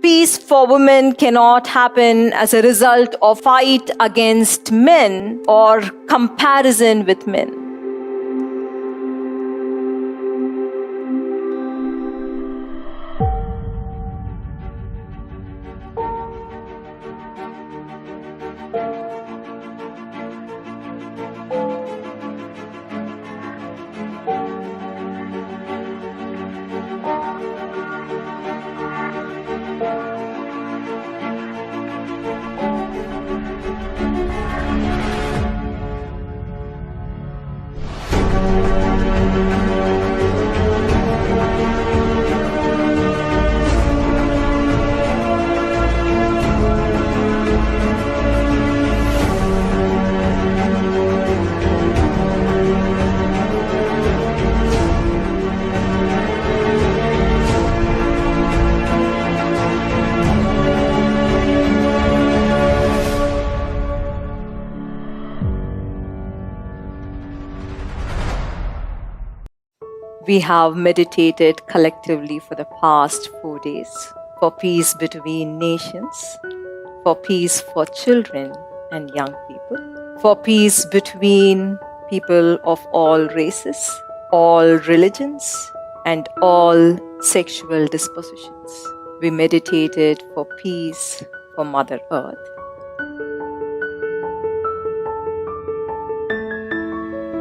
Peace for women cannot happen as a result of fight against men or comparison with men. We have meditated collectively for the past 4 days for peace between nations, for peace for children and young people, for peace between people of all races, all religions, and all sexual dispositions. We meditated for peace for Mother Earth.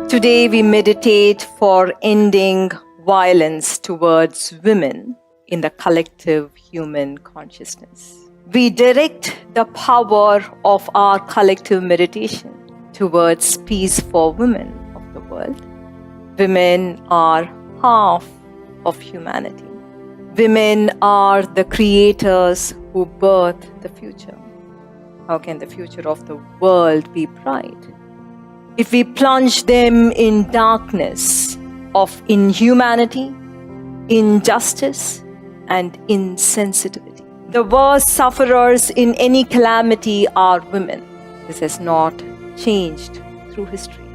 Today we meditate for ending violence towards women in the collective human consciousness. We direct the power of our collective meditation towards peace for women of the world. Women are half of humanity. Women are the creators who birth the future. How can the future of the world be bright if we plunge them in darkness of inhumanity, injustice, and insensitivity? The worst sufferers in any calamity are women. This has not changed through history.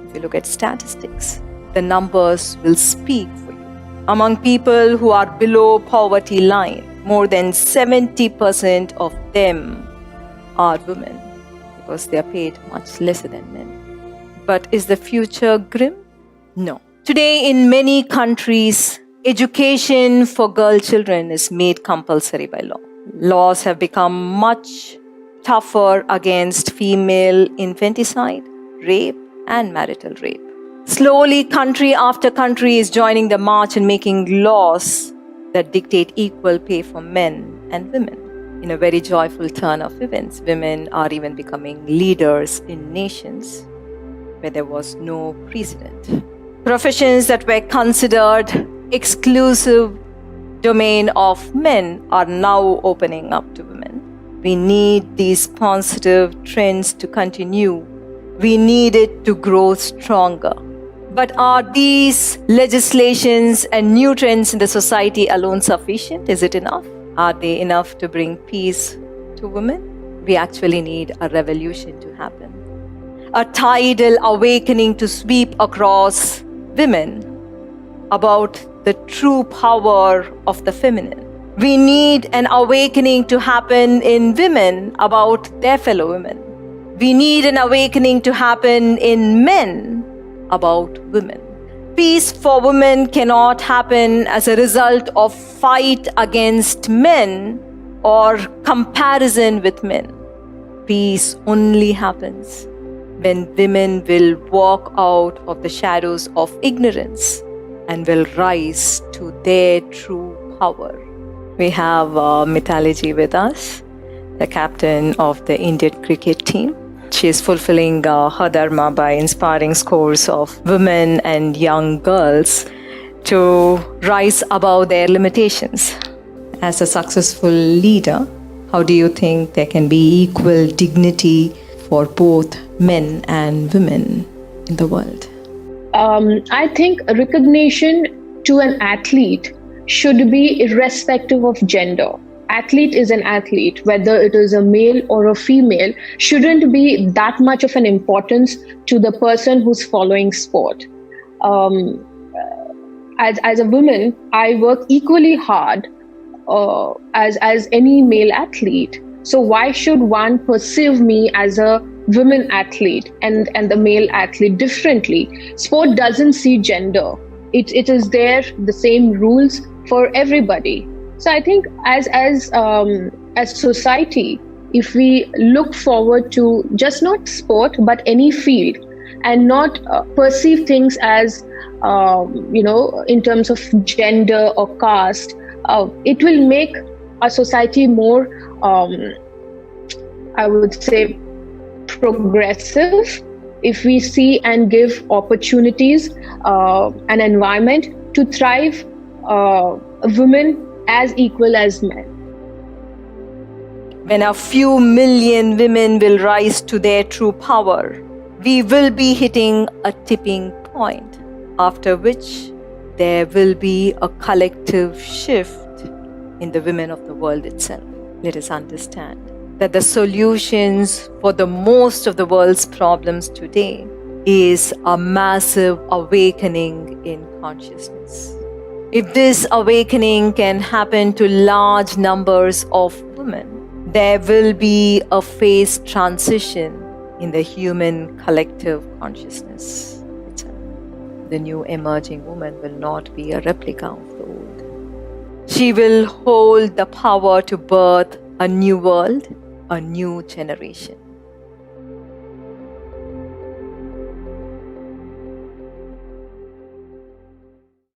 If you look at statistics, the numbers will speak for you. Among people who are below poverty line, more than 70% of them are women because they are paid much lesser than men. But is the future grim? No. Today, in many countries, education for girl children is made compulsory by law. Laws have become much tougher against female infanticide, rape, and marital rape. Slowly, country after country is joining the march and making laws that dictate equal pay for men and women. In a very joyful turn of events, women are even becoming leaders in nations where there was no precedent. Professions that were considered exclusive domain of men are now opening up to women. We need these positive trends to continue. We need it to grow stronger. But are these legislations and new trends in the society alone sufficient? Is it enough? Are they enough to bring peace to women? We actually need a revolution to happen. A tidal awakening to sweep across women about the true power of the feminine. We need an awakening to happen in women about their fellow women. We need an awakening to happen in men about women. Peace for women cannot happen as a result of fight against men or comparison with men. Peace only happens when women will walk out of the shadows of ignorance and will rise to their true power. We have Preethaji with us, the captain of the Indian cricket team. She is fulfilling her dharma by inspiring scores of women and young girls to rise above their limitations. As a successful leader, how do you think there can be equal dignity for both men and women in the world? I think recognition to an athlete should be irrespective of gender. Athlete is an athlete, whether it is a male or a female, shouldn't be that much of an importance to the person who's following sport. As a woman, I work equally hard as any male athlete. So why should one perceive me as a women athlete and the male athlete differently? Sport doesn't see gender. It is there, the same rules for everybody. So I think as society, if we look forward to just not sport but any field, and not perceive things as in terms of gender or caste, it will make our society more, I would say, progressive, if we see and give opportunities, an environment to thrive, women as equal as men. When a few million women will rise to their true power, we will be hitting a tipping point, after which there will be a collective shift in the women of the world itself. Let us understand that the solutions for the most of the world's problems today is a massive awakening in consciousness. If this awakening can happen to large numbers of women, there will be a phase transition in the human collective consciousness itself. The new emerging woman will not be a replica of the old. She will hold the power to birth a new world, a new generation.